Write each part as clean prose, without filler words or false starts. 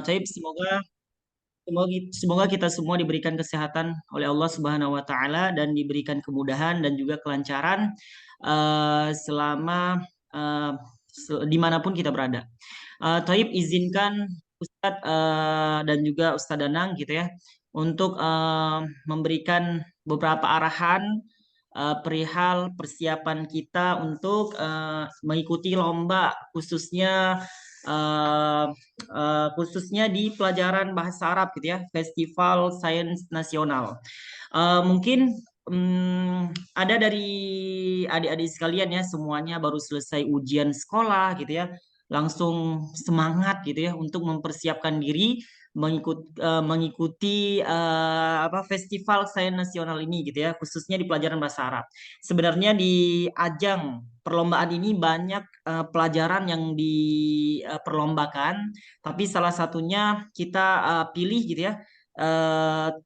Taib, semoga kita semua diberikan kesehatan oleh Allah Subhanahu wa taala dan diberikan kemudahan dan juga kelancaran selama dimanapun kita berada. Taib, izinkan Ustadz dan juga Ustadz Danang gitu ya untuk memberikan beberapa arahan perihal persiapan kita untuk mengikuti lomba eh, khususnya di pelajaran bahasa Arab gitu ya, Festival Sains Nasional. Mungkin ada dari adik-adik sekalian ya, semuanya baru selesai ujian sekolah gitu ya, langsung semangat gitu ya untuk mempersiapkan diri mengikuti Festival Sains Nasional ini gitu ya, khususnya di pelajaran bahasa Arab. Sebenarnya di ajang perlombaan ini banyak pelajaran yang diperlombakan, tapi salah satunya kita pilih gitu ya,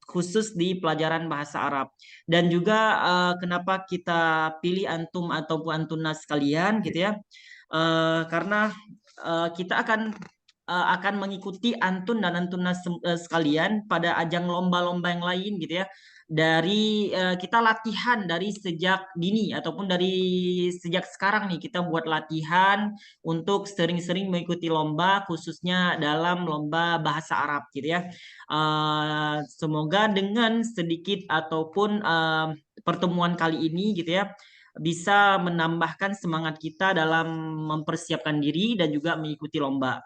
khusus di pelajaran bahasa Arab. Dan juga kenapa kita pilih antum ataupun antuna sekalian gitu ya, karena kita akan mengikuti antun dan antuna sekalian pada ajang lomba-lomba yang lain gitu ya. Dari kita latihan dari sejak dini ataupun dari sejak sekarang nih kita buat latihan untuk sering-sering mengikuti lomba khususnya dalam lomba bahasa Arab gitu ya. Semoga dengan sedikit ataupun pertemuan kali ini gitu ya bisa menambahkan semangat kita dalam mempersiapkan diri dan juga mengikuti lomba.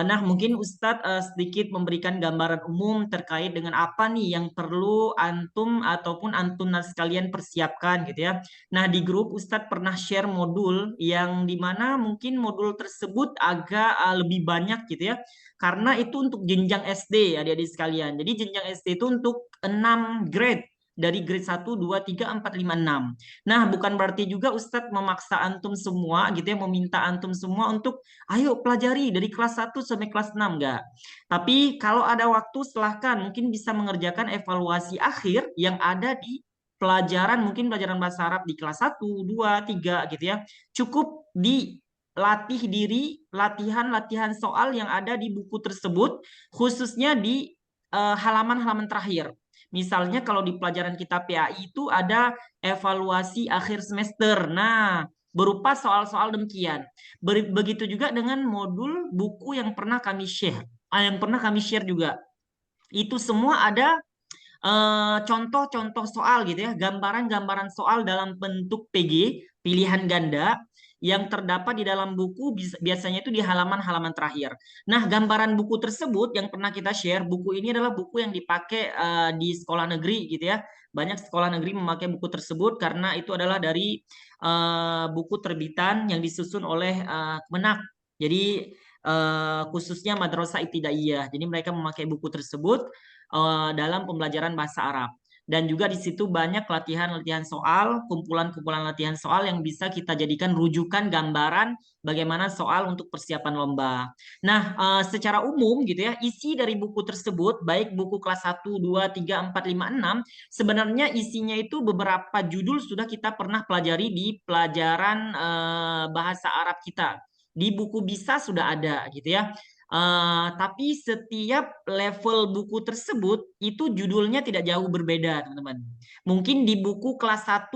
Nah, mungkin Ustadz sedikit memberikan gambaran umum terkait dengan apa nih yang perlu antum ataupun antunas sekalian persiapkan gitu ya. Nah, di grup Ustadz pernah share modul yang dimana mungkin modul tersebut agak lebih banyak gitu ya. Karena itu untuk jenjang SD adik-adik sekalian. Jadi jenjang SD itu untuk 6 grade dari grade 1, 2, 3, 4, 5, 6. Nah, bukan berarti juga Ustadz memaksa antum semua gitu ya, meminta antum semua untuk ayo pelajari dari kelas 1 sampai kelas 6 enggak. Tapi kalau ada waktu silahkan mungkin bisa mengerjakan evaluasi akhir yang ada di pelajaran mungkin pelajaran bahasa Arab di kelas 1, 2, 3 gitu ya. Cukup dilatih diri, latihan-latihan soal yang ada di buku tersebut khususnya di halaman-halaman terakhir. Misalnya kalau di pelajaran kita PAI itu ada evaluasi akhir semester. Nah, berupa soal-soal demikian. Begitu juga dengan modul buku yang pernah kami share. Yang pernah kami share juga. Itu semua ada contoh-contoh soal gitu ya, gambaran-gambaran soal dalam bentuk PG, pilihan ganda, yang terdapat di dalam buku biasanya itu di halaman-halaman terakhir. Nah, gambaran buku tersebut yang pernah kita share, buku ini adalah buku yang dipakai di sekolah negeri gitu ya. Banyak sekolah negeri memakai buku tersebut karena itu adalah dari buku terbitan yang disusun oleh Kemenak. Jadi khususnya Madrasah Ibtidaiyah. Jadi mereka memakai buku tersebut dalam pembelajaran bahasa Arab. Dan juga di situ banyak latihan-latihan soal, kumpulan-kumpulan latihan soal yang bisa kita jadikan rujukan gambaran bagaimana soal untuk persiapan lomba. Nah, secara umum gitu ya, isi dari buku tersebut, baik buku kelas 1, 2, 3, 4, 5, 6, sebenarnya isinya itu beberapa judul sudah kita pernah pelajari di pelajaran bahasa Arab kita. Di buku bisa sudah ada gitu ya. Tapi setiap level buku tersebut itu judulnya tidak jauh berbeda, teman-teman. Mungkin di buku kelas 1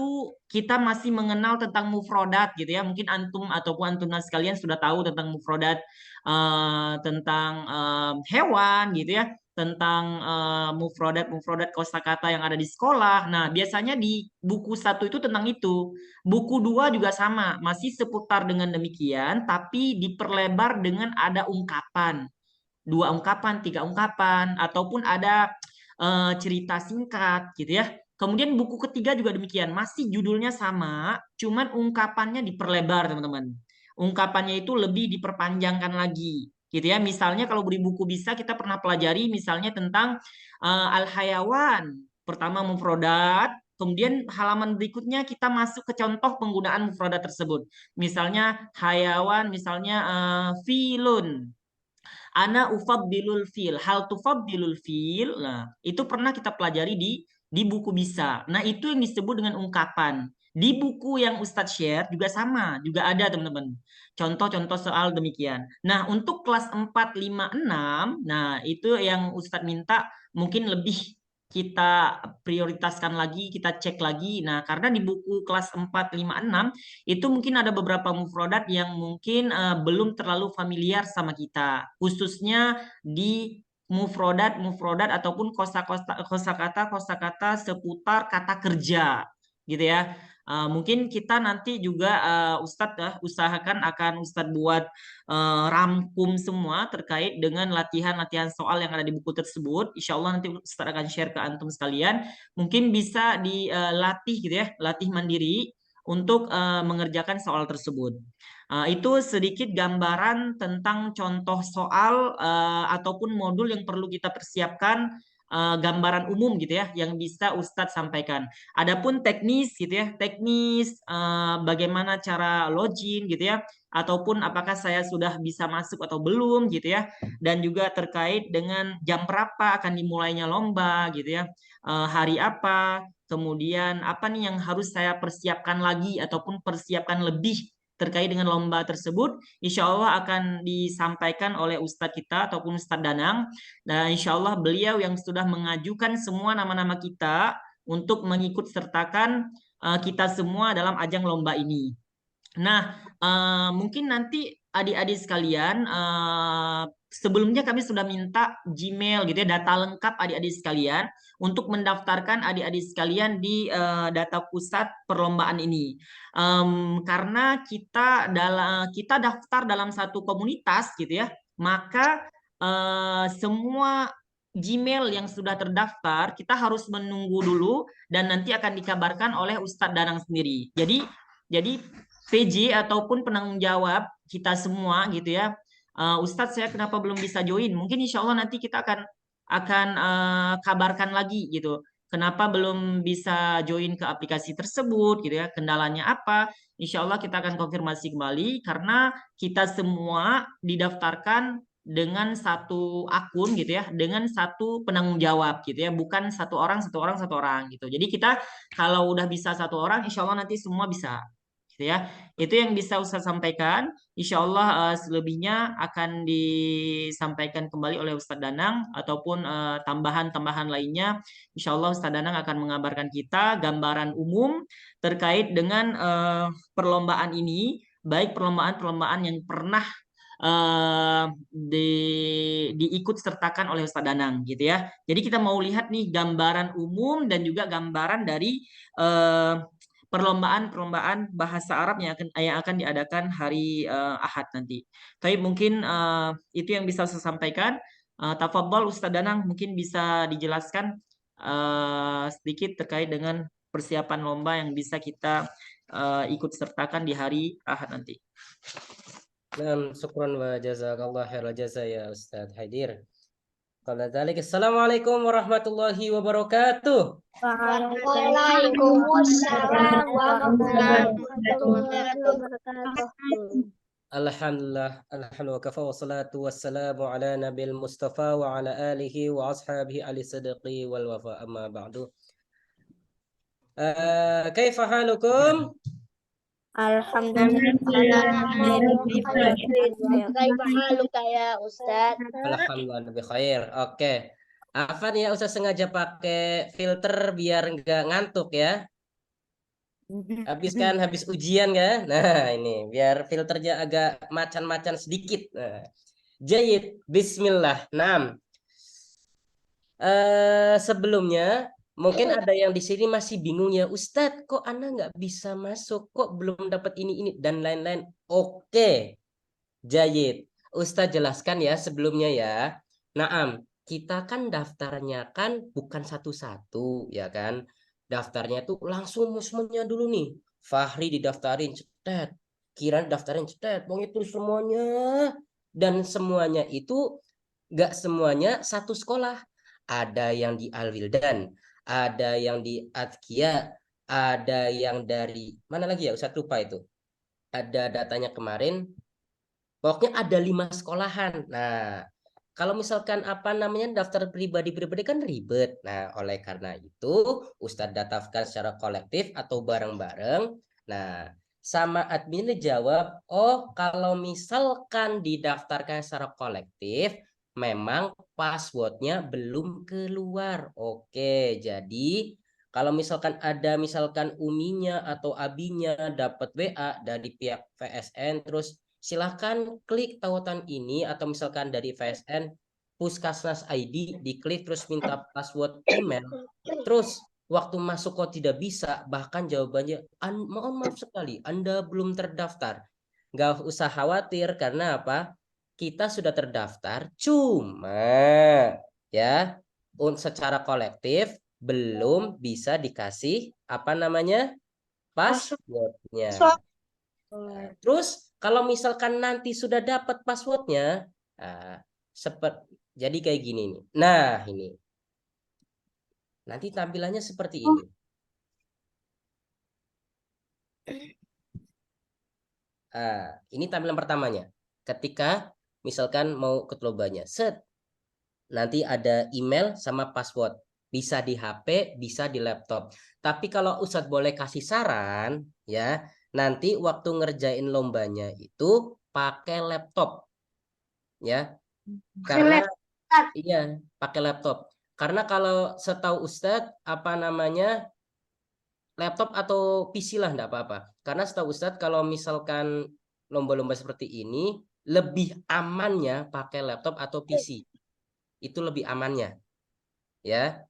kita masih mengenal tentang mufrodat gitu ya. Mungkin antum ataupun antunas sekalian sudah tahu tentang mufrodat, tentang hewan gitu ya, tentang mufrodat kosakata yang ada di sekolah. Nah, biasanya di buku 1 itu tentang itu. Buku 2 juga sama, masih seputar dengan demikian, tapi diperlebar dengan ada ungkapan, dua ungkapan, tiga ungkapan, ataupun ada cerita singkat gitu ya. Kemudian buku ketiga juga demikian, masih judulnya sama, cuman ungkapannya diperlebar teman-teman. Ungkapannya itu lebih diperpanjangkan lagi gitu ya. Misalnya kalau beri buku bisa kita pernah pelajari misalnya tentang al-hayawan. Pertama mufrodat, kemudian halaman berikutnya kita masuk ke contoh penggunaan mufradat tersebut. Misalnya hayawan, misalnya filun. Ana ufadilul fil. Hal tufadilul fil. Nah, itu pernah kita pelajari di buku bisa. Nah, itu yang disebut dengan ungkapan. Di buku yang Ustadz share juga sama, juga ada teman-teman. Contoh-contoh soal demikian. Nah, untuk kelas 4, 5, 6, nah itu yang Ustadz minta mungkin lebih kita prioritaskan lagi, kita cek lagi. Nah, karena di buku kelas 4, 5, 6 itu mungkin ada beberapa mufrodat yang mungkin belum terlalu familiar sama kita. Khususnya di mufrodat ataupun kosakata seputar kata kerja gitu ya. Mungkin kita nanti juga Ustadz ya usahakan akan Ustadz buat rangkum semua terkait dengan latihan-latihan soal yang ada di buku tersebut. Insya Allah nanti Ustadz akan share ke antum sekalian. Mungkin bisa dilatih gitu ya, latih mandiri untuk mengerjakan soal tersebut. Itu sedikit gambaran tentang contoh soal ataupun modul yang perlu kita persiapkan, gambaran umum gitu ya yang bisa Ustadz sampaikan. Adapun teknis gitu ya, teknis bagaimana cara login gitu ya, ataupun apakah saya sudah bisa masuk atau belum gitu ya, dan juga terkait dengan jam berapa akan dimulainya lomba gitu ya, hari apa, kemudian apa nih yang harus saya persiapkan lagi ataupun persiapkan lebih terkait dengan lomba tersebut, insya Allah akan disampaikan oleh Ustadz kita ataupun Ustadz Danang. Dan insya Allah beliau yang sudah mengajukan semua nama-nama kita untuk mengikut sertakan kita semua dalam ajang lomba ini. Nah, mungkin nanti adik-adik sekalian, sebelumnya kami sudah minta Gmail gitu ya, data lengkap adik-adik sekalian untuk mendaftarkan adik-adik sekalian di data pusat perlombaan ini. Karena kita daftar dalam satu komunitas gitu ya, maka semua Gmail yang sudah terdaftar kita harus menunggu dulu dan nanti akan dikabarkan oleh Ustadz Danang sendiri. Jadi PJ ataupun penanggung jawab kita semua gitu ya. Ustadz saya kenapa belum bisa join? Mungkin insya Allah nanti kita akan kabarkan lagi gitu. Kenapa belum bisa join ke aplikasi tersebut gitu ya? Kendalanya apa? Insya Allah kita akan konfirmasi kembali karena kita semua didaftarkan dengan satu akun gitu ya, dengan satu penanggung jawab gitu ya, bukan satu orang gitu. Jadi kita kalau udah bisa satu orang, insya Allah nanti semua bisa gitu ya. Itu yang bisa Ustaz sampaikan. Insya Allah selebihnya akan disampaikan kembali oleh Ustadz Danang ataupun tambahan-tambahan lainnya. Insya Allah Ustadz Danang akan mengabarkan kita gambaran umum terkait dengan perlombaan ini, baik perlombaan-perlombaan yang pernah eh, diikut sertakan oleh Ustadz Danang gitu ya. Jadi kita mau lihat nih gambaran umum dan juga gambaran dari eh, perlombaan-perlombaan bahasa Arab yang akan diadakan hari Ahad nanti. Tapi mungkin itu yang bisa saya sampaikan. Tafadhol Ustadz Danang mungkin bisa dijelaskan sedikit terkait dengan persiapan lomba yang bisa kita ikut sertakan di hari Ahad nanti. Nah, syukran wa jazakallah khairal jaza ya Ustadz Haidir. Qala dzalik. Assalamualaikum warahmatullahi wabarakatuh. Waalaikumsalam warahmatullahi wabarakatuh. Alhamdulillah, alhamdulillah kafa wa salatu wassalamu ala nabil mustafa wa ala alihi wa ashabihi ali sidqi wal wafa amma ba'du. Kaifa halukum? Alhamdulillah. Kaifa haluka ya Ustaz? Alhamdulillah lebih khair. Oke. Afan ya Ustaz sengaja pakai filter biar nggak ngantuk ya. Habis ujian kan? Nah, ini biar filternya agak macan-macan sedikit. Nah. Jayid, bismillah. Sebelumnya mungkin ada yang di sini masih bingung ya, Ustadz, kok Anda nggak bisa masuk, kok belum dapat ini dan lain-lain. Oke, Jayid, Ustadz jelaskan ya sebelumnya ya. Naam, kita kan daftarnya kan bukan satu-satu ya kan. Daftarnya tuh langsung semuanya dulu nih. Fahri didaftarin, cetet. Kiran daftarin, cetet. Mau itu semuanya. Dan semuanya itu nggak semuanya satu sekolah. Ada yang di Al-Wildan, ada yang di Atkia, ada yang dari mana lagi ya? Ustadz lupa itu. Ada datanya kemarin. Pokoknya ada 5 sekolahan. Nah, Kalau misalkan apa namanya daftar pribadi-pribadi kan ribet. Nah, oleh karena itu Ustadz daftarkan secara kolektif atau bareng-bareng. Nah, sama admin jawab, oh kalau misalkan didaftarkan secara kolektif, memang passwordnya belum keluar. Oke, jadi kalau misalkan ada misalkan uminya atau abinya dapat WA dari pihak VSN, terus silahkan klik tautan ini atau misalkan dari VSN Puskesmas ID diklik terus minta password email. Terus waktu masuk kok tidak bisa, bahkan jawabannya mohon maaf sekali Anda belum terdaftar. Nggak usah khawatir karena apa? Kita sudah terdaftar, cuma ya secara kolektif belum bisa dikasih apa namanya passwordnya. Terus kalau misalkan nanti sudah dapat passwordnya, jadi kayak gini nih. Nah ini, nanti tampilannya seperti ini. Ini tampilan pertamanya. Ketika misalkan mau ikut lombanya, nanti ada email sama password. Bisa di HP, bisa di laptop. Tapi kalau Ustadz boleh kasih saran, ya, nanti waktu ngerjain lombanya itu pakai laptop, ya. Karena iya, pakai laptop. Karena kalau setahu Ustadz apa namanya laptop atau PC lah enggak apa-apa. Karena setahu Ustadz kalau misalkan lomba-lomba seperti ini lebih amannya pakai laptop atau PC. Itu lebih amannya, ya.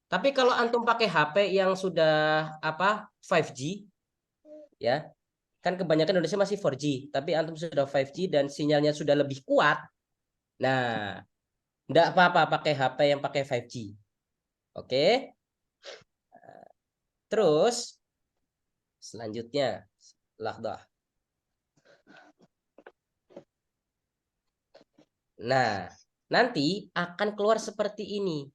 Tapi kalau antum pakai HP yang sudah apa 5G, ya, kan kebanyakan Indonesia masih 4G, tapi antum sudah 5G dan sinyalnya sudah lebih kuat. Nah, enggak apa-apa pakai HP yang pakai 5G. Oke. Terus selanjutnya lahdah. Nah, nanti akan keluar seperti ini.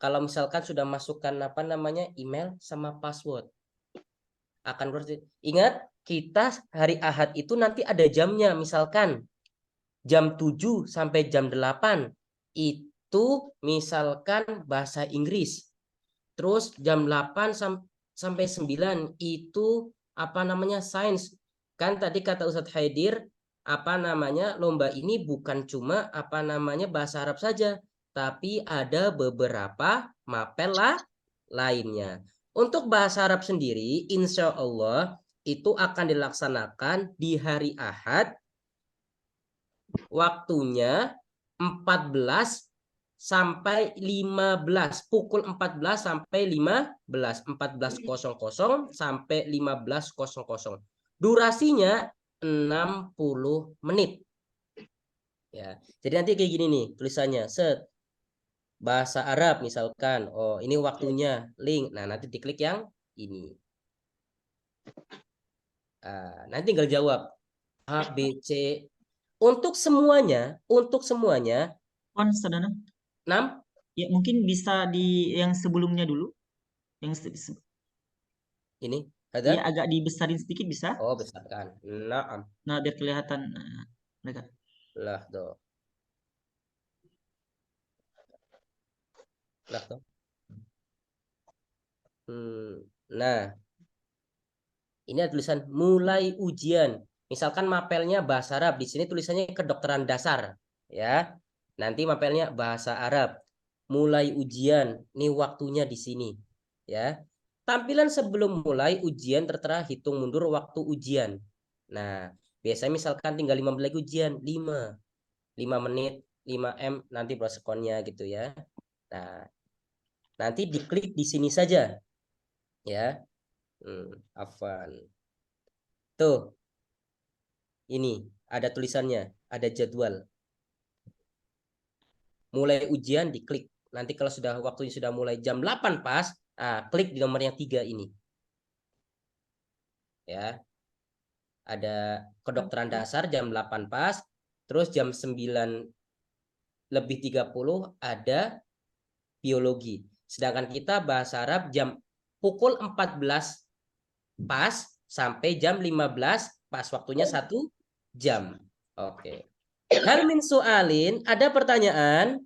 Kalau misalkan sudah masukkan apa namanya email sama password. Akan keluar. Ingat, kita hari Ahad itu nanti ada jamnya, misalkan jam 7 sampai jam 8 itu misalkan bahasa Inggris. Terus jam 8 sampai 9 itu apa namanya sains. Kan tadi kata Ustadz Haidir apa namanya lomba ini bukan cuma apa namanya bahasa Arab saja, tapi ada beberapa mapel lainnya. Untuk bahasa Arab sendiri, insya Allah itu akan dilaksanakan di hari Ahad, waktunya 14 sampai 15, pukul 14 sampai 15, 14.00 sampai 15.00. Durasinya 60 menit. Ya. Jadi nanti kayak gini nih tulisannya, bahasa Arab misalkan. Oh, ini waktunya, link. Nah, nanti diklik yang ini. Nanti tinggal jawab A, B, C. Untuk semuanya, Saudara. 6. Ya, mungkin bisa di yang sebelumnya dulu. Ini ya ada? agak dibesarin sedikit bisa. Oh, besarkan. Naam. Nah, biar kelihatan mereka. Lah tuh. Lah tuh. Nah, ini ada tulisan mulai ujian. Misalkan mapelnya bahasa Arab, di sini tulisannya kedokteran dasar, ya. Nanti mapelnya bahasa Arab. Mulai ujian, ini waktunya di sini, ya. Tampilan sebelum mulai ujian tertera hitung mundur waktu ujian. Nah, biasanya misalkan tinggal 5 menit lagi ujian, 5 menit, 5M nanti prosekonnya gitu ya. Nah, nanti diklik di sini saja, ya. Afwan. Tuh, ini ada tulisannya, ada jadwal. Mulai ujian diklik. Nanti kalau sudah waktunya sudah mulai jam 8 pas, klik di nomor yang 3 ini. Ya. Ada kedokteran dasar jam 8 pas, terus jam 9 lebih 30 ada biologi. Sedangkan kita bahasa Arab jam pukul 14 pas sampai jam 15 pas, waktunya 1 jam. Oke. Hal min su'alin, ada pertanyaan?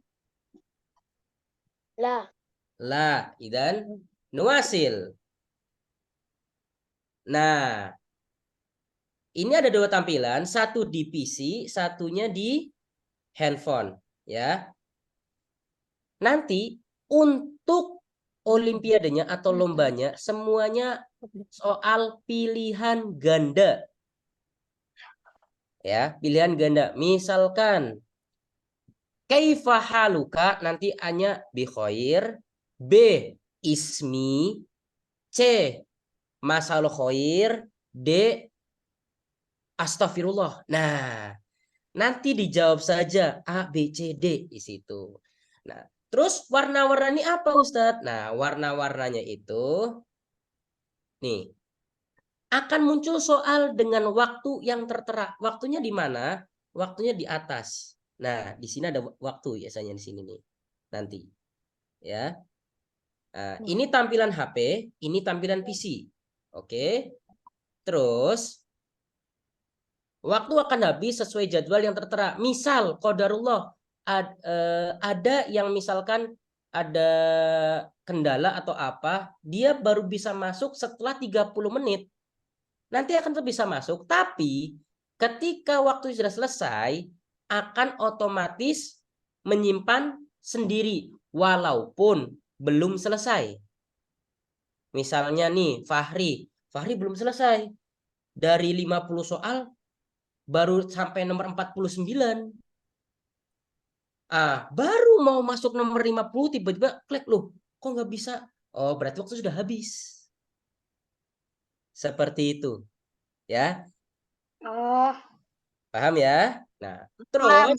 La. La, idan nuwasil. Nah, ini ada dua tampilan, satu di PC, satunya di handphone, ya. Nanti untuk olimpiadenya atau lombanya semuanya soal pilihan ganda. Ya, pilihan ganda. Misalkan kaifa haluka, nanti A-nya bi khair, B ismi, C masal khair, D astagfirullah. Nah, nanti dijawab saja A, B, C, D di situ. Nah, terus warna-warna ini apa Ustadz? Nah, warna-warnanya itu nih akan muncul soal dengan waktu yang tertera. Waktunya di mana? Waktunya di atas. Nah, di sini ada waktu biasanya di sini nih. Nanti, ya. Nah, ini tampilan HP, ini tampilan PC. Oke. Terus waktu akan habis sesuai jadwal yang tertera. Misal, qadarullah ada yang misalkan ada kendala atau apa, dia baru bisa masuk setelah 30 menit. Nanti akan tetap bisa masuk, tapi ketika waktu sudah selesai, akan otomatis menyimpan sendiri, walaupun belum selesai. Misalnya nih, Fahri belum selesai. Dari 50 soal, baru sampai nomor 49. Baru mau masuk nomor 50, tiba-tiba klik loh, kok nggak bisa? Oh, berarti waktu sudah habis. Seperti itu, ya. Oh. Paham ya? Nah, Paham. terus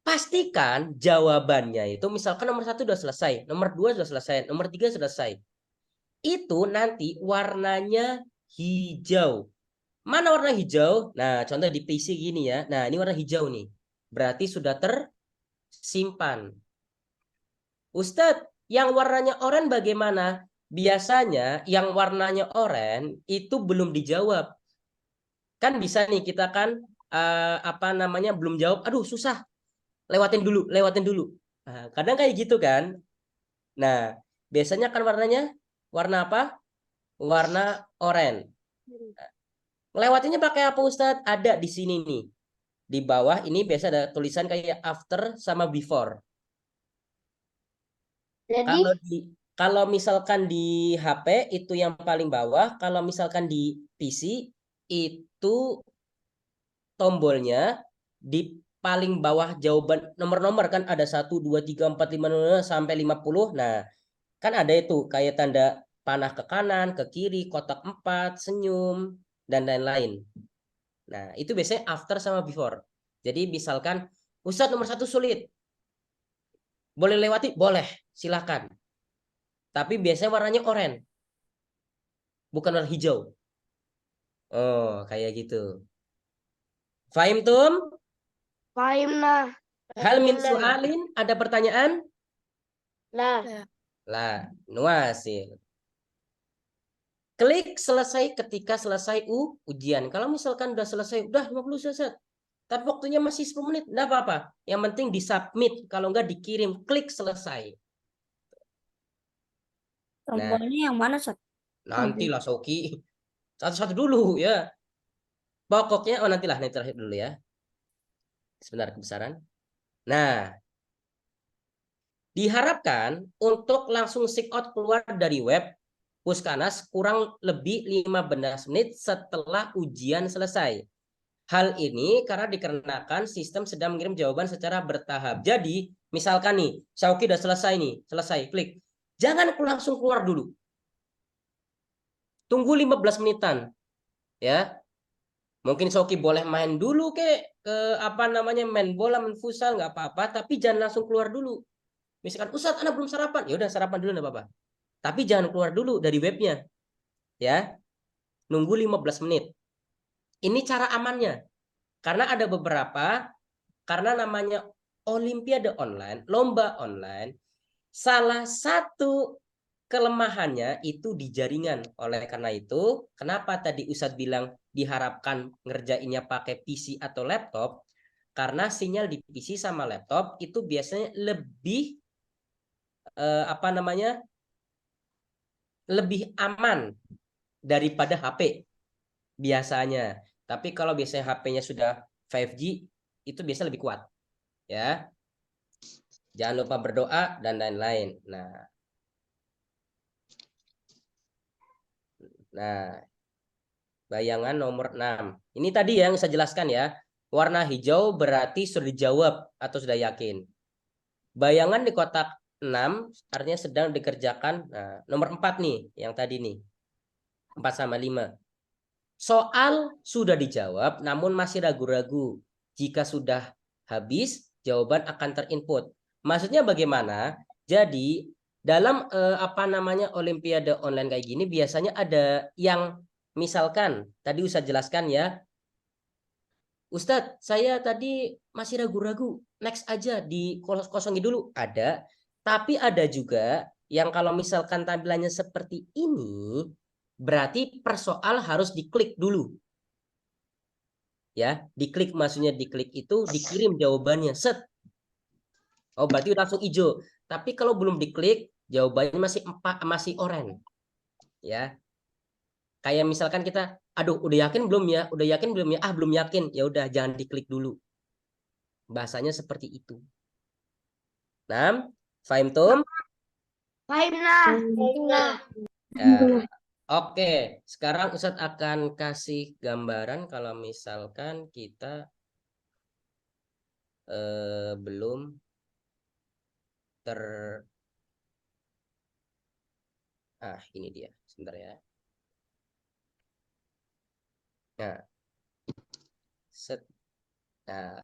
pastikan jawabannya itu misalkan nomor 1 sudah selesai, nomor 2 sudah selesai, nomor 3 selesai. Itu nanti warnanya hijau. Mana warna hijau? Nah, contoh di PC gini ya. Nah, ini warna hijau nih. Berarti sudah tersimpan. Ustadz, yang warnanya oranye bagaimana? Biasanya yang warnanya oranye itu belum dijawab. Kan bisa nih kita kan apa namanya belum jawab. Aduh, susah. Lewatin dulu. Nah, kadang kayak gitu kan. Nah, biasanya kan warnanya warna apa? Warna oranye. Lewatinya pakai apa Ustadz? Ada di sini nih. Di bawah ini biasa ada tulisan kayak after sama before. Jadi, Kalau misalkan di HP itu yang paling bawah, kalau misalkan di PC itu tombolnya di paling bawah jawaban nomor-nomor kan ada 1 2 3 4 5 sampai 50. Nah, kan ada itu kayak tanda panah ke kanan, ke kiri, kotak 4, senyum dan lain-lain. Nah, itu biasanya after sama before. Jadi misalkan Ustadz nomor 1 sulit. Boleh lewati? Boleh, silakan. Tapi biasanya warnanya oranye. Bukan warna hijau. Oh, kayak gitu. Fahim tum? Fahim nah. Hal min su'alin? Ada pertanyaan? Nah. Lah, nuasil. Klik selesai ketika selesai ujian. Kalau misalkan udah selesai, udah 50 selesai. Tapi waktunya masih 10 menit, enggak apa-apa. Yang penting disubmit, kalau enggak dikirim, klik selesai. Tombolnya yang mana, Sat? Nantilah Soki. Satu-satu dulu ya. Pokoknya, nantilah, nanti terakhir dulu ya. Sebentar, kebesaran. Nah, diharapkan untuk langsung sign out keluar dari web Puskanas kurang lebih 15 menit setelah ujian selesai. Hal ini karena dikarenakan sistem sedang mengirim jawaban secara bertahap. Jadi, misalkan nih, Syauki udah selesai nih, selesai, klik. Jangan langsung keluar dulu. Tunggu 15 menitan. Ya. Mungkin Syauki boleh main dulu ke apa namanya main bola, main futsal nggak apa-apa, tapi jangan langsung keluar dulu. Misalkan Ustadz, anak belum sarapan. Ya udah sarapan dulu nggak apa-apa. Tapi jangan keluar dulu dari webnya. Ya. Nunggu 15 menit. Ini cara amannya. Karena ada beberapa, karena namanya Olimpiade online, lomba online, salah satu kelemahannya itu di jaringan. Oleh karena itu, kenapa tadi Ustadz bilang diharapkan ngerjainnya pakai PC atau laptop? Karena sinyal di PC sama laptop itu biasanya lebih lebih aman daripada HP biasanya. Tapi kalau biasanya HP-nya sudah 5G itu biasa lebih kuat, ya. Jangan lupa berdoa dan lain-lain. Nah, bayangan nomor 6. Ini tadi yang saya jelaskan ya. Warna hijau berarti sudah dijawab atau sudah yakin. Bayangan di kotak 6 artinya sedang dikerjakan. Nah, nomor 4 nih, yang tadi nih. 4 sama 5. Soal sudah dijawab namun masih ragu-ragu. Jika sudah habis, jawaban akan terinput. Maksudnya bagaimana? Jadi, dalam Olimpiade online kayak gini biasanya ada yang misalkan tadi Ustadz jelaskan ya. Ustadz, saya tadi masih ragu-ragu. Next aja dikosongin dulu. Ada. Tapi ada juga yang kalau misalkan tampilannya seperti ini, berarti per soal harus diklik dulu. Ya, diklik maksudnya diklik itu dikirim jawabannya. Set. Oh, berarti langsung hijau. Tapi kalau belum diklik, jawabannya masih oranye. Ya. Kayak misalkan kita, aduh, udah yakin belum ya? Udah yakin belum ya? Ah, belum yakin. Ya udah, jangan diklik dulu. Bahasanya seperti itu. Nah, faham Tom? Fahim nah. Ya. Oke, sekarang Ustadz akan kasih gambaran kalau misalkan kita belum ini dia, sebentar ya. Nah, nah,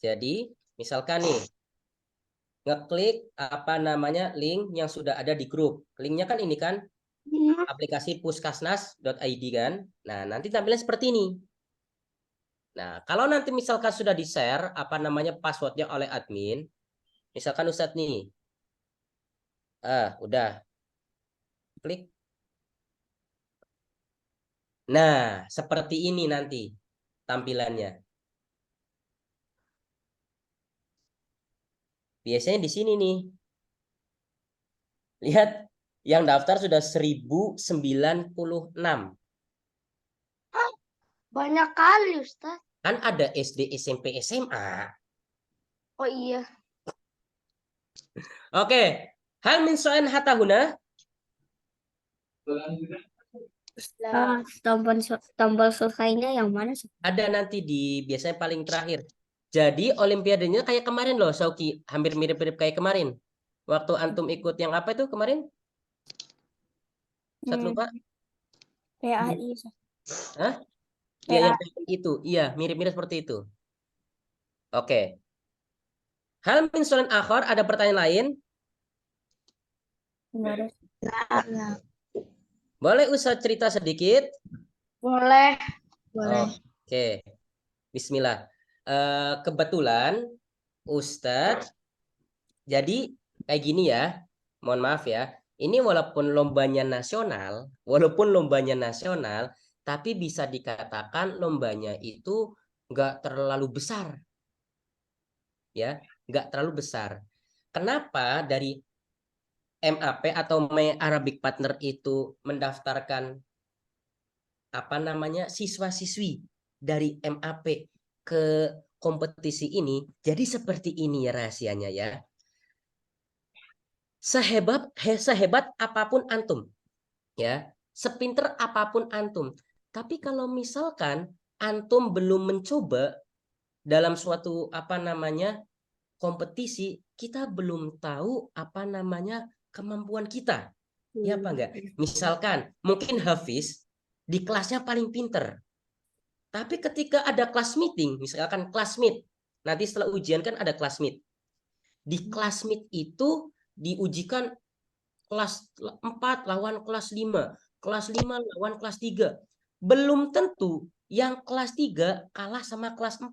jadi misalkan nih ngeklik link yang sudah ada di grup. Linknya kan ini kan aplikasi puskasnas.id kan. Nah, nanti tampilan seperti ini. Nah, kalau nanti misalkan sudah di-share passwordnya oleh admin, misalkan Ustadz nih, udah klik. Nah, seperti ini nanti tampilannya. Biasanya di sini nih. Lihat, yang daftar sudah 1096. Banyak kali, Ustaz. Kan ada SD, SMP, SMA. Oh iya. Oke. Hal min so'en hatahuna? Tombol selesainya yang mana? Ada nanti di biasanya paling terakhir. Jadi olimpiadenya kayak kemarin loh, Sauki. Hampir mirip-mirip kayak kemarin. Waktu antum ikut yang apa itu kemarin? Ustadz lupa? PAI. Hah? Ya, yang itu. Iya, mirip-mirip seperti itu. Oke. Hal min so'en akhar, ada pertanyaan lain? Enggak ada. Boleh Ustadz cerita sedikit? Boleh. Oke. Bismillah. Kebetulan Ustadz jadi kayak gini ya. Mohon maaf ya. Ini walaupun lombanya nasional, tapi bisa dikatakan lombanya itu nggak terlalu besar. Ya, nggak terlalu besar. Kenapa dari MAP atau My Arabic Partner itu mendaftarkan siswa-siswi dari MAP ke kompetisi ini? Jadi seperti ini ya rahasianya ya. Sehebat apapun antum, ya, sepinter apapun antum, tapi kalau misalkan antum belum mencoba dalam suatu kompetisi, kita belum tahu kemampuan kita, ya apa enggak? Misalkan mungkin Hafiz di kelasnya paling pinter, tapi ketika ada kelas meeting, misalkan kelas meet, nanti setelah ujian kan ada kelas meet, di kelas meet itu diujikan kelas 4 lawan kelas 5, kelas 5 lawan kelas 3. Belum tentu yang kelas 3 kalah sama kelas 4.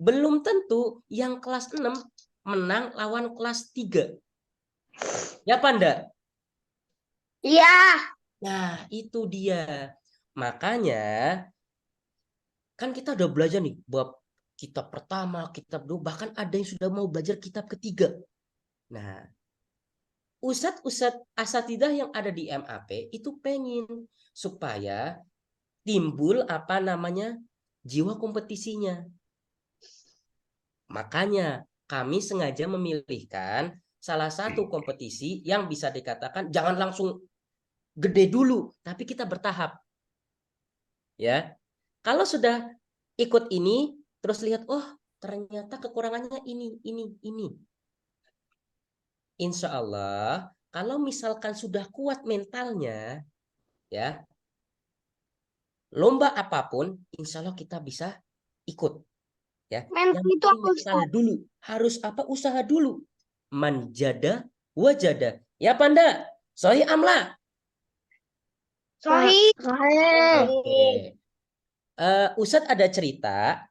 Belum tentu yang kelas 6 menang lawan kelas 3. Ya apa enggak? Iya. Nah, itu dia. Makanya Kan kita udah belajar nih bab kitab pertama, kitab dua, bahkan ada yang sudah mau belajar kitab ketiga. Nah, ustadz asatidah yang ada di MAP itu pengen supaya timbul apa namanya jiwa kompetisinya. Makanya kami sengaja memilihkan salah satu kompetisi yang bisa dikatakan jangan langsung gede dulu, tapi kita bertahap. Ya. Kalau sudah ikut ini, terus lihat, oh ternyata kekurangannya ini. Insya Allah, kalau misalkan sudah kuat mentalnya, ya, lomba apapun, insya Allah kita bisa ikut. Ya, Mental yang itu penting apa, mental Ustaz? dulu, harus apa usaha dulu. Manjada wajada. Ya Panda, sorry Amla. Sahih. Oke. Ustadz ada cerita.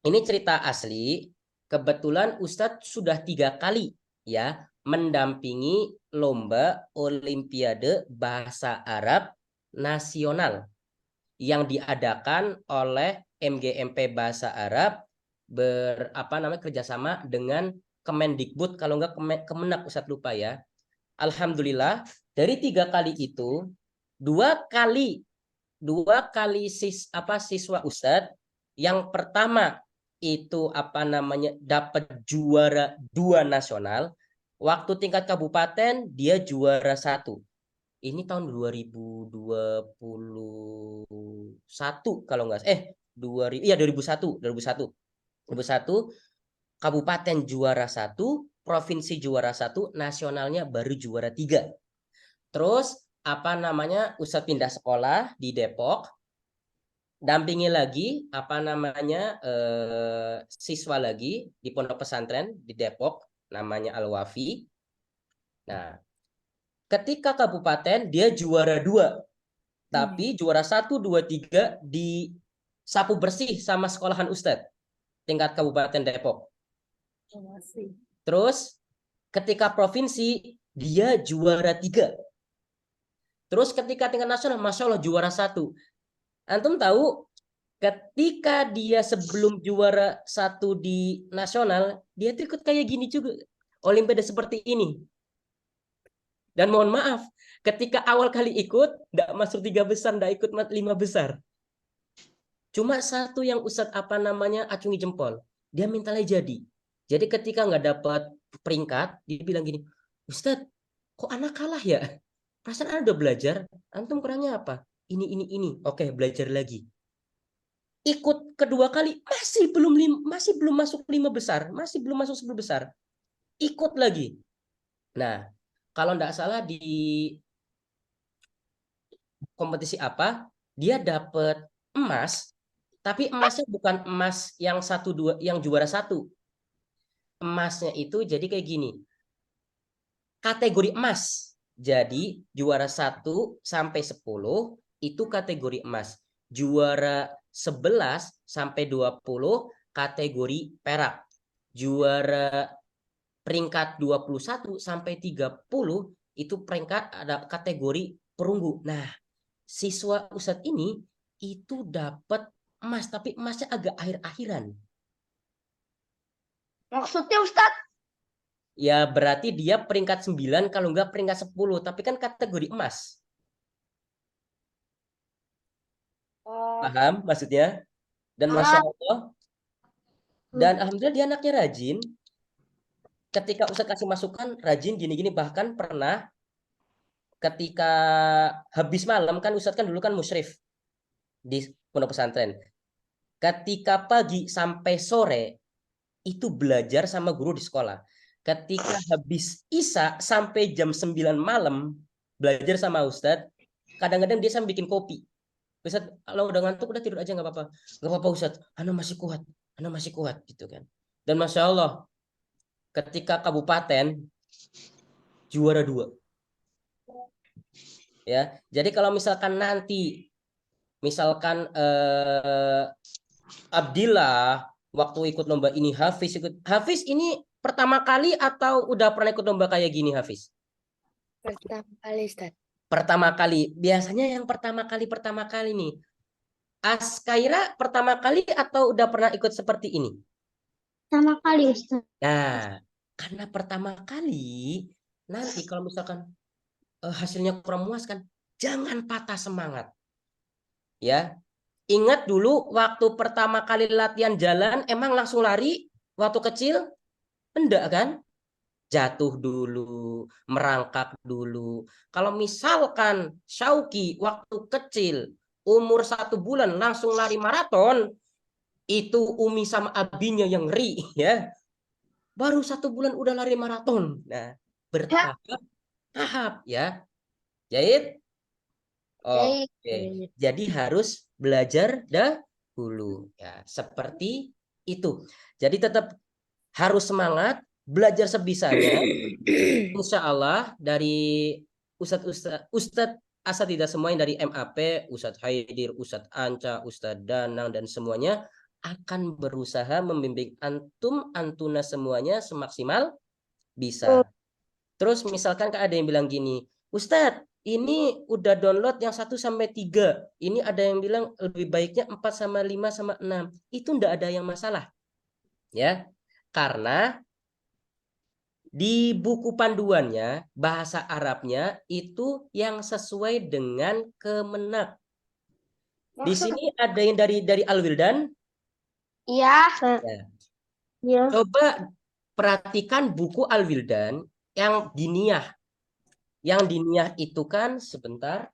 Ini cerita asli. Kebetulan Ustadz sudah 3 kali ya mendampingi lomba Olimpiade Bahasa Arab Nasional yang diadakan oleh MGMP Bahasa Arab kerjasama dengan Kemendikbud, kalau enggak Kemenak, Ustadz lupa ya. Alhamdulillah dari 3 kali itu 2 kali siswa Ustadz yang pertama itu dapat juara 2 nasional, waktu tingkat kabupaten dia juara 1. Ini tahun 2021 kalau enggak 2001 kabupaten juara 1, provinsi juara 1, nasionalnya baru juara 3. Terus Ustadz pindah sekolah di Depok, dampingi lagi siswa lagi di pondok pesantren di Depok namanya Al-Wafi. Nah, ketika kabupaten dia juara 2, tapi juara 1, 2, 3 disapu bersih sama sekolahan Ustadz tingkat kabupaten Depok. Terus ketika provinsi dia juara 3. Terus ketika tingkat nasional, Masya Allah juara 1. Antum tahu ketika dia sebelum juara 1 di nasional, dia tuh ikut kayak gini juga. Olimpiade seperti ini. Dan mohon maaf, ketika awal kali ikut, enggak masuk 3 besar, enggak ikut 5 besar. Cuma satu yang Ustadz acungi jempol. Dia mentalnya jadi. Jadi ketika nggak dapat peringkat, dia bilang gini, Ustadz, kok anak kalah ya? Perasaan anak udah belajar, antum kurangnya apa? Ini. Oke, belajar lagi. Ikut kedua kali, masih belum masuk 5 besar, masih belum masuk 10 besar. Ikut lagi. Nah, kalau nggak salah di kompetisi apa, dia dapat emas, tapi emasnya bukan emas yang 1-2 yang juara 1. Emasnya itu jadi kayak gini. Kategori emas. Jadi juara 1 sampai 10 itu kategori emas. Juara 11 sampai 20 kategori perak. Juara peringkat 21 sampai 30 itu peringkat ada kategori perunggu. Nah, siswa Ustadz ini itu dapat emas, tapi emasnya agak akhir-akhiran. Maksudnya Ustaz? Ya berarti dia peringkat 9 kalau enggak peringkat 10, tapi kan kategori emas. Paham maksudnya? Dan Masya Allah. Dan Alhamdulillah dia anaknya rajin. Ketika Ustadz kasih masukan, rajin gini-gini. Bahkan pernah ketika habis malam, kan Ustadz kan dulu kan musyrif di pondok pesantren. Ketika pagi sampai sore, itu belajar sama guru di sekolah. Ketika habis Isya sampai jam 9 malam, belajar sama Ustadz. Kadang-kadang dia sambil bikin kopi. Ustadz, kalau udah ngantuk udah tidur aja nggak apa-apa. Nggak apa-apa Ustadz, Ana masih kuat gitu kan. Dan Masya Allah, ketika kabupaten juara 2. Ya, jadi kalau misalkan nanti Abdillah waktu ikut lomba ini, Hafiz ini pertama kali atau udah pernah ikut lomba kayak gini, Hafiz? Pertama kali, Ustaz. Pertama kali. Biasanya yang pertama kali nih Askaira pertama kali atau udah pernah ikut seperti ini? Pertama kali Ustaz. Nah, karena pertama kali, nanti kalau misalkan hasilnya kurang memuaskan, jangan patah semangat. Ya, ingat dulu waktu pertama kali latihan jalan, emang langsung lari waktu kecil? Enggak kan? Jatuh dulu, merangkak dulu. Kalau misalkan Syauki waktu kecil, umur 1 bulan langsung lari maraton, itu Umi sama abinya yang ngeri ya. Baru 1 bulan udah lari maraton. Nah, bertahap ya. Jahit. Baik. Oke. Jadi harus belajar dahulu ya. Seperti itu. Jadi tetap harus semangat, belajar sebisanya. Insya Allah dari Ustadz asatidzah semua yang dari MAP, Ustadz Haidir, Ustadz Anca, Ustadz Danang dan semuanya akan berusaha membimbing antuna semuanya semaksimal bisa. Terus misalkan ada yang bilang gini, Ustadz, ini udah download yang 1-3. Ini ada yang bilang lebih baiknya 4-5-6. Itu enggak ada yang masalah. Ya. Karena di buku panduannya, bahasa Arabnya itu yang sesuai dengan Kemenak. Di sini ada yang dari Al-Wildan. Iya. Ya. Ya. Coba perhatikan buku Al-Wildan yang diniyah. Yang diniyah itu kan sebentar.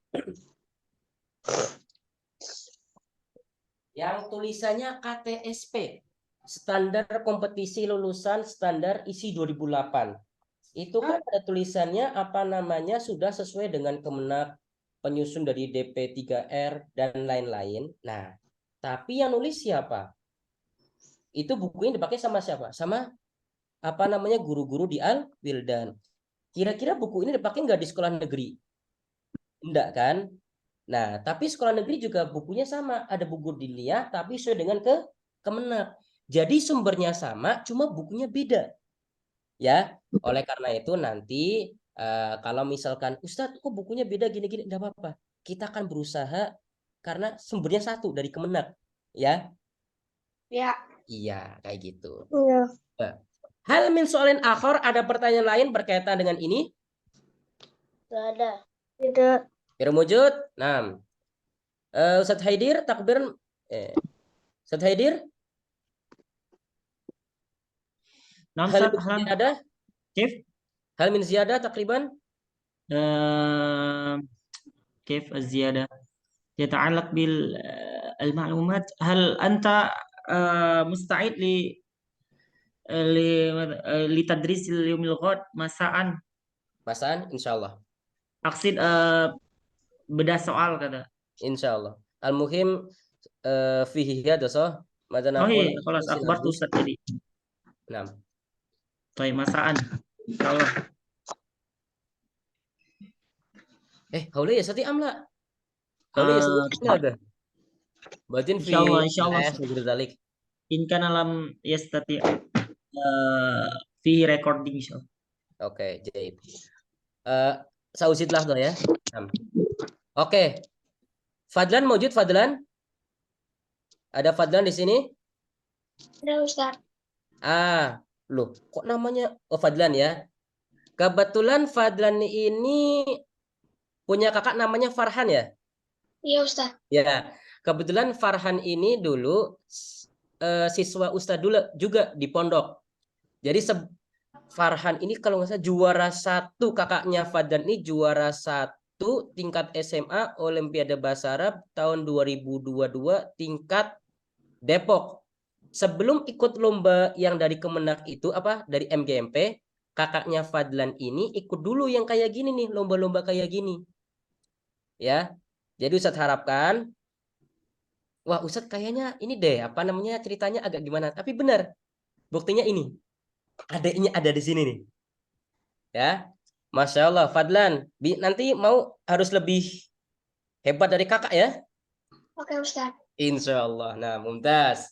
Yang tulisannya KTSP. Standar Kompetisi Lulusan Standar Isi 2008. Itu kan ada tulisannya apa namanya sudah sesuai dengan Kemenak, penyusun dari DP3R dan lain-lain. Nah, tapi yang nulis siapa? Itu bukunya dipakai sama siapa? Sama apa namanya guru-guru di Al-Wildan. Kira-kira buku ini dipakai nggak di sekolah negeri? Enggak kan? Nah, tapi sekolah negeri juga bukunya sama. Ada buku diniyah tapi sesuai dengan Kemenak. Jadi sumbernya sama, cuma bukunya beda. Ya, oleh karena itu nanti kalau misalkan Ustadz kok bukunya beda gini-gini, enggak apa-apa. Kita akan berusaha karena sumbernya satu dari Kemenak. Ya, Ya. iya kayak gitu. Iya. Hal min soalin akhor, ada pertanyaan lain berkaitan dengan ini? Tidak ada. Tidak. Wujud. Nah, Ustadz Haidir, takbir. Ustadz Haidir, نعم hal أستاذ min أهلا ziyadah, كيف hal min ziyadah takriban. آه كيف الزيادة يتعلق بالمعلومات هل أنت مستعد لتدريس اليوم الغد مساء Masaan, insya Allah. أقصد beda soal kata. Insya Allah. Al-muhim fihi hada sah. Mada Oh naqul iya, خلاص أخبرت Ustaz tadi. Nah. طيب مساء insyaallah. Haula ya sati amla. Haula ya sati ada. Batin fi insyaallah negeri dalik. in kana lam yastati fi recording insyaallah. Oke, jadi sausidlah tuh ya. Oke. Fadlan mewujud Fadlan? Ada Fadlan di sini? Ada Ustaz. Loh, kok namanya Fadlan ya? Kebetulan Fadlan ini punya kakak namanya Farhan ya? Iya Ustaz. Ya, kebetulan Farhan ini dulu siswa Ustadz dulu juga di pondok. Jadi Farhan ini kalau nggak salah juara 1, kakaknya Fadlan ini juara 1 tingkat SMA Olimpiade Bahasa Arab tahun 2022 tingkat Depok. Sebelum ikut lomba yang dari Kemenak itu dari MGMP, kakaknya Fadlan ini ikut dulu yang kayak gini nih, lomba-lomba kayak gini. Ya. Jadi Ustadz harapkan wah Ustadz kayaknya ini deh ceritanya agak gimana. Tapi benar. Buktinya ini. Adiknya ada di sini nih. Ya. Masya Allah Fadlan. Nanti mau harus lebih hebat dari kakak ya. Oke Ustaz. Insya Allah. Nah mumtaz.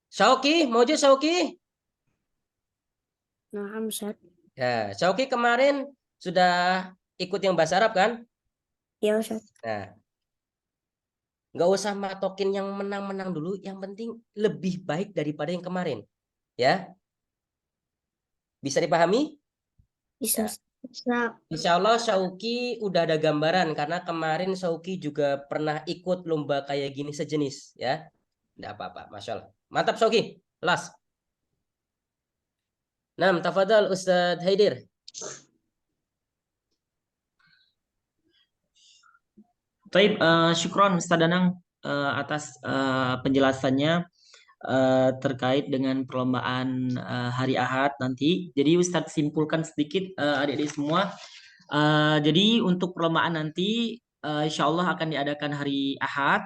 Syauki, mauju Syauki? Nah, Ustaz. Ya, Syauki kemarin sudah ikut yang bahasa Arab kan? Ya, Ustaz. Nggak usah matokin yang menang-menang dulu. Yang penting lebih baik daripada yang kemarin. Ya, bisa dipahami? Bisa. Ya. Bisa. Insya Allah Syauki udah ada gambaran karena kemarin Syauki juga pernah ikut lomba kayak gini sejenis ya. Tidak apa-apa, Masya Allah. Mantap Syauki. Las. Nah, tafadhal Ustadz Haidir. Baik, syukron Ustaz Danang atas penjelasannya terkait dengan perlombaan hari Ahad nanti. Jadi Ustadz simpulkan sedikit adik-adik semua. Jadi untuk perlombaan nanti insya Allah akan diadakan hari Ahad.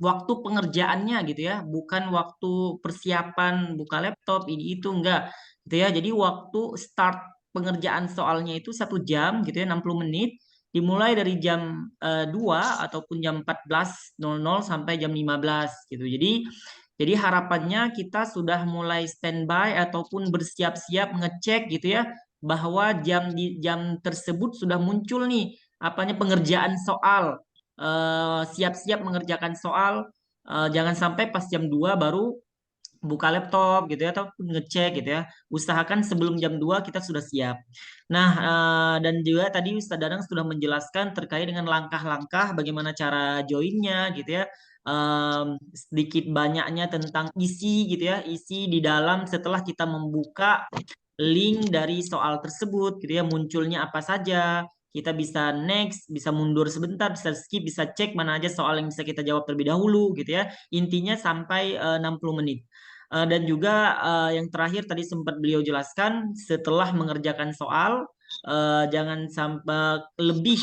Waktu pengerjaannya gitu ya, bukan waktu persiapan buka laptop ini itu enggak gitu ya. Jadi waktu start pengerjaan soalnya itu 1 jam gitu ya, 60 menit. Dimulai dari jam 2 ataupun jam 14.00 sampai jam 15 gitu. Jadi harapannya kita sudah mulai standby ataupun bersiap-siap ngecek gitu ya bahwa di jam tersebut sudah muncul nih apanya pengerjaan soal. Siap-siap mengerjakan soal. Jangan sampai pas jam 2 baru buka laptop gitu ya atau ngecek gitu ya. Usahakan sebelum jam 2 kita sudah siap. Nah, dan juga tadi Ustadz Dadang sudah menjelaskan terkait dengan langkah-langkah bagaimana cara joinnya gitu ya. Sedikit banyaknya tentang isi gitu ya, isi di dalam setelah kita membuka link dari soal tersebut gitu ya, munculnya apa saja. Kita bisa next, bisa mundur sebentar, bisa skip, bisa cek mana aja soal yang bisa kita jawab terlebih dahulu gitu ya. Intinya sampai 60 menit. Dan juga yang terakhir tadi sempat beliau jelaskan setelah mengerjakan soal jangan sampai lebih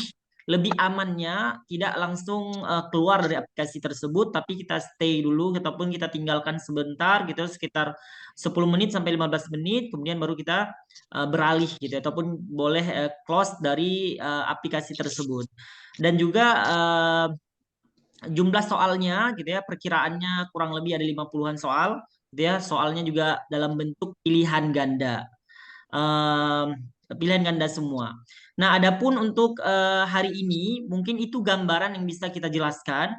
amannya tidak langsung keluar dari aplikasi tersebut tapi kita stay dulu ataupun kita tinggalkan sebentar gitu sekitar 10 menit sampai 15 menit kemudian baru kita beralih gitu ataupun boleh close dari aplikasi tersebut. Dan juga jumlah soalnya gitu ya perkiraannya kurang lebih ada 50-an soal gitu ya. Soalnya juga dalam bentuk pilihan ganda. Em, Pilihan ganda semua. Nah, adapun untuk hari ini mungkin itu gambaran yang bisa kita jelaskan.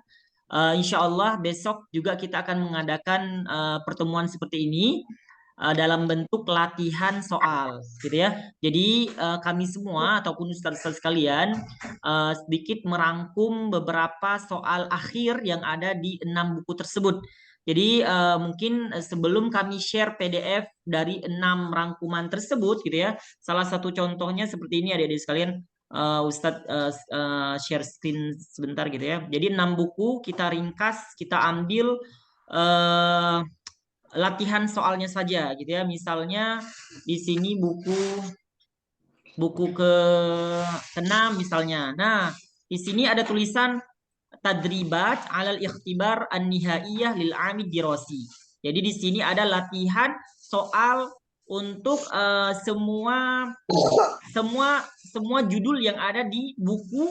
Insya Allah besok juga kita akan mengadakan pertemuan seperti ini dalam bentuk latihan soal, gitu ya. Jadi kami semua ataupun ustaz-ustaz sekalian sedikit merangkum beberapa soal akhir yang ada di 6 buku tersebut. Jadi mungkin sebelum kami share PDF dari 6 rangkuman tersebut, gitu ya. Salah satu contohnya seperti ini adik-adik sekalian. Ustadz share screen sebentar gitu ya. Jadi 6 buku kita ringkas, kita ambil latihan soalnya saja gitu ya. Misalnya di sini buku ke-6 misalnya. Nah, di sini ada tulisan tadribat alal ikhtibar an-nihaiyah lil amid dirasi. Jadi di sini ada latihan soal untuk semua judul yang ada di buku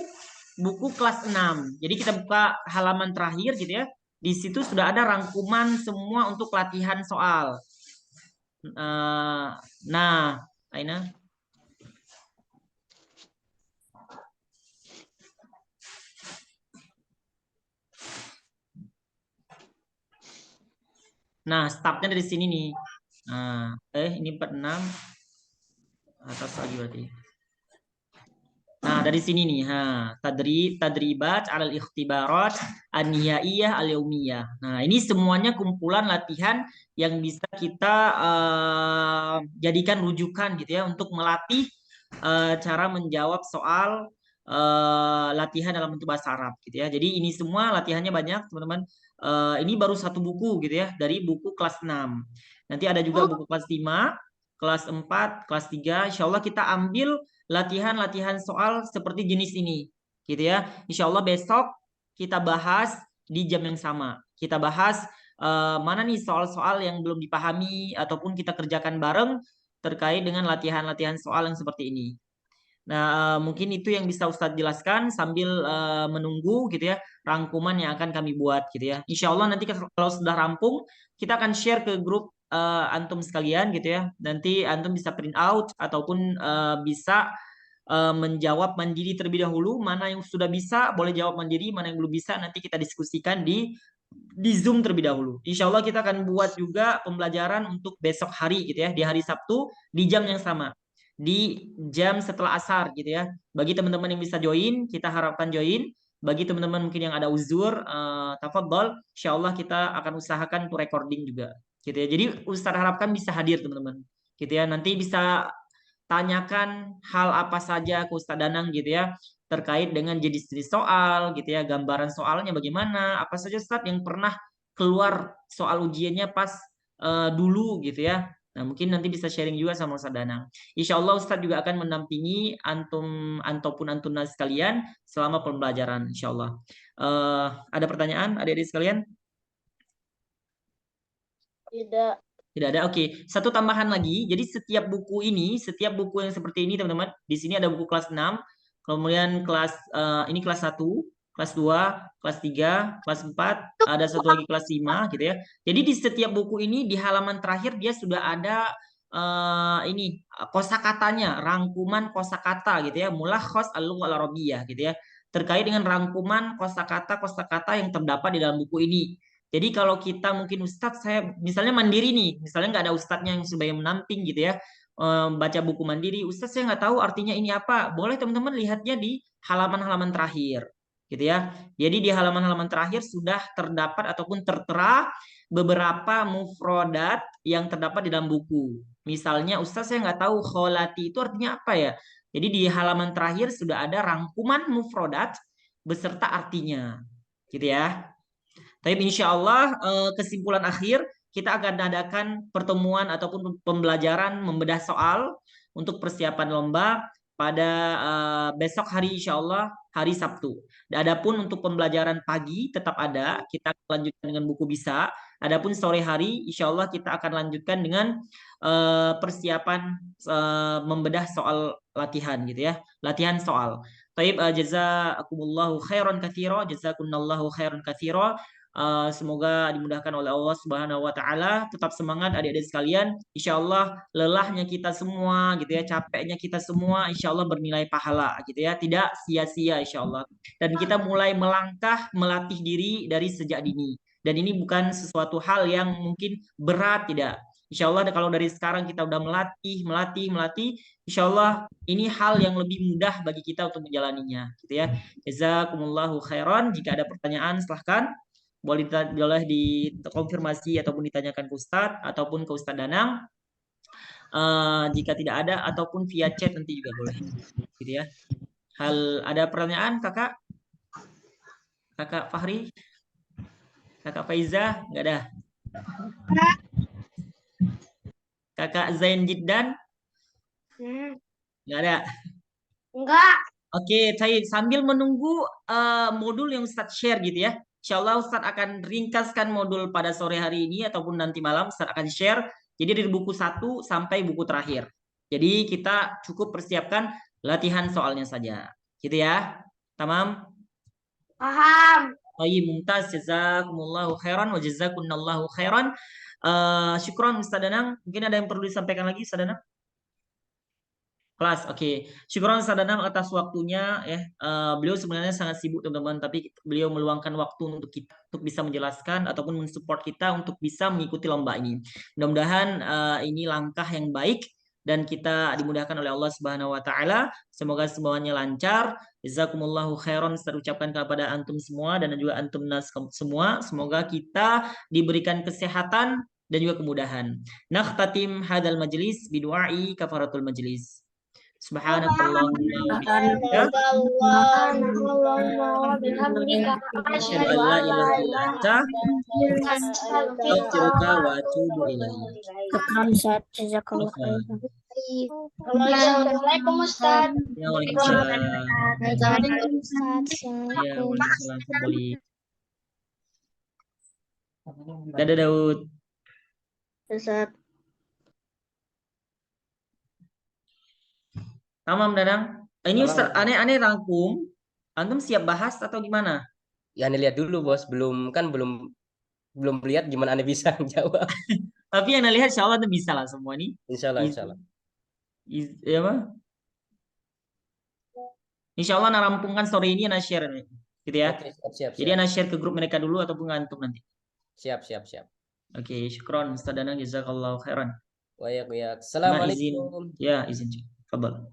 kelas 6. Jadi kita buka halaman terakhir gitu ya. Di situ sudah ada rangkuman semua untuk latihan soal. Nah, Aina. Nah, startnya dari sini nih. Nah, ini 46 atas lagi berarti. Nah, dari sini nih, tadribat alal ikhtibarat an-nihaiyah al-yaumiyah. Nah, ini semuanya kumpulan latihan yang bisa kita jadikan rujukan gitu ya untuk melatih cara menjawab soal latihan dalam bentuk bahasa Arab gitu ya. Jadi ini semua latihannya banyak, teman-teman. Ini baru satu buku gitu ya dari buku kelas 6. Nanti ada juga buku kelas 5, kelas 4, kelas 3. Insya Allah kita ambil latihan-latihan soal seperti jenis ini gitu ya. Insya Allah besok kita bahas di jam yang sama. Kita bahas mana nih soal-soal yang belum dipahami ataupun kita kerjakan bareng terkait dengan latihan-latihan soal yang seperti ini. Nah, mungkin itu yang bisa Ustadz jelaskan sambil menunggu gitu ya rangkuman yang akan kami buat gitu ya. Insya Allah nanti kalau sudah rampung kita akan share ke grup antum sekalian gitu ya. Nanti antum bisa print out ataupun bisa menjawab mandiri terlebih dahulu. Mana yang sudah bisa boleh jawab mandiri, mana yang belum bisa nanti kita diskusikan di Zoom terlebih dahulu. Insya Allah kita akan buat juga pembelajaran untuk besok hari gitu ya, di hari Sabtu di jam yang sama, di jam setelah asar gitu ya. Bagi teman-teman yang bisa join, kita harapkan join. Bagi teman-teman mungkin yang ada uzur, tafadhol, insya Allah kita akan usahakan untuk recording juga gitu ya. Jadi Ustaz harapkan bisa hadir teman-teman gitu ya. Nanti bisa tanyakan hal apa saja ke Ustaz Danang gitu ya, terkait dengan jenis-jenis soal gitu ya, gambaran soalnya bagaimana, apa saja Ustaz yang pernah keluar soal ujiannya pas dulu gitu ya. Nah, mungkin nanti bisa sharing juga sama Ustaz Danang. Insya Allah Ustaz juga akan mendampingi antum ataupun antuna sekalian selama pembelajaran insya Allah. Ada pertanyaan adik-adik sekalian? Tidak. Tidak ada. Oke. Satu tambahan lagi. Jadi setiap buku yang seperti ini teman-teman, di sini ada buku kelas 6, kemudian kelas ini kelas 1, kelas 2, kelas 3, kelas 4, ada satu lagi kelas 5 gitu ya. Jadi di setiap buku ini di halaman terakhir dia sudah ada ini kosakatanya, rangkuman kosakata gitu ya, mulakhos al-lughah al-arabiyyah gitu ya. Terkait dengan rangkuman kosakata yang terdapat di dalam buku ini. Jadi kalau kita mungkin Ustadz, saya misalnya mandiri nih, misalnya nggak ada Ustadznya yang sebagai menamping gitu ya, baca buku mandiri, Ustadz saya nggak tahu artinya ini apa, boleh teman-teman lihatnya di halaman-halaman terakhir, gitu ya. Jadi di halaman-halaman terakhir sudah terdapat ataupun tertera beberapa mufrodat yang terdapat di dalam buku. Misalnya Ustadz saya nggak tahu kholati itu artinya apa ya. Jadi di halaman terakhir sudah ada rangkuman mufrodat beserta artinya, gitu ya. Tapi insya Allah kesimpulan akhir kita akan adakan pertemuan ataupun pembelajaran membedah soal untuk persiapan lomba pada besok hari insya Allah hari Sabtu. Adapun untuk pembelajaran pagi tetap ada, kita akan lanjutkan dengan buku bisa. Adapun sore hari insya Allah kita akan lanjutkan dengan persiapan membedah soal latihan gitu ya, latihan soal. Taib jazakumullahu khairan katsira, jazakumullahu khairan katsira. Semoga dimudahkan oleh Allah Subhanahu wa taala. Tetap semangat adik-adik sekalian. Insya Allah lelahnya kita semua gitu ya, capeknya kita semua insya Allah bernilai pahala gitu ya. Tidak sia-sia insya Allah. Dan kita mulai melangkah melatih diri dari sejak dini. Dan ini bukan sesuatu hal yang mungkin berat, tidak. Insya Allah kalau dari sekarang kita udah melatih, insya Allah ini hal yang lebih mudah bagi kita untuk menjalaninya gitu ya. Jazakumullahu khairan. Jika ada pertanyaan silahkan. Boleh dikonfirmasi ataupun ditanyakan ke Ustadz ataupun ke Ustadz Danang. Jika tidak ada ataupun via chat nanti juga boleh, gitu ya. Ada pertanyaan kakak Fahri, kakak Faiza, nggak ada. Kakak Zain Jiddan, nggak ada. Enggak. Oke, saya sambil menunggu modul yang Ustadz share gitu ya. Insya Allah Ustadz akan ringkaskan modul pada sore hari ini ataupun nanti malam Ustadz akan share. Jadi dari buku 1 sampai buku terakhir. Jadi kita cukup persiapkan latihan soalnya saja. Gitu ya. Tamam? Paham. Baik, mumtaz. Jazakumullahu khairan wa jazakunallahu khairan. Syukron Ustadz Danang. Mungkin ada yang perlu disampaikan lagi Ustadz Danang? Kelas, oke. Syukuran Ustadz Danang atas waktunya ya. Beliau sebenarnya sangat sibuk teman-teman, tapi beliau meluangkan waktu untuk kita untuk bisa menjelaskan ataupun mensupport kita untuk bisa mengikuti lomba ini. Mudah-mudahan ini langkah yang baik dan kita dimudahkan oleh Allah Subhanahu wa taala. Semoga semuanya lancar. Jazakumullahu khairan saya ucapkan kepada antum semua dan juga antum nas semua. Semoga kita diberikan kesehatan dan juga kemudahan. Nakhtatim hadal majlis bidu'ai kafaratul majlis. Subhanakallahumma wa bihamdika asyhadu an la ilaha illa anta astaghfiruka wa atubu ilaik. Assalamualaikum Ustaz. Waalaikumsalam. Waalaikumsalam. Ya, waalaikumsalam kembali. Dadah Daud. Ustaz. Tamam Dadang. Ini Ustaz aneh-aneh rangkum. Antum siap bahas atau gimana? Ya Ane lihat dulu bos, belum lihat gimana Ane bisa jawab. Tapi yang Anda lihat insya Allah Anda bisa lah semua nih. Insya Allah. Ya apa? Insya Allah Ana rampungkan story ini Ana share gitu ya. Oke, siap. Jadi Ana share ke grup mereka dulu ataupun ngantuk nanti. Siap. Oke, syukron Ustaz Danang, jazakallahu khairan. Wayak. Nah, izin Assalamualaikum. ya izin. Fadal.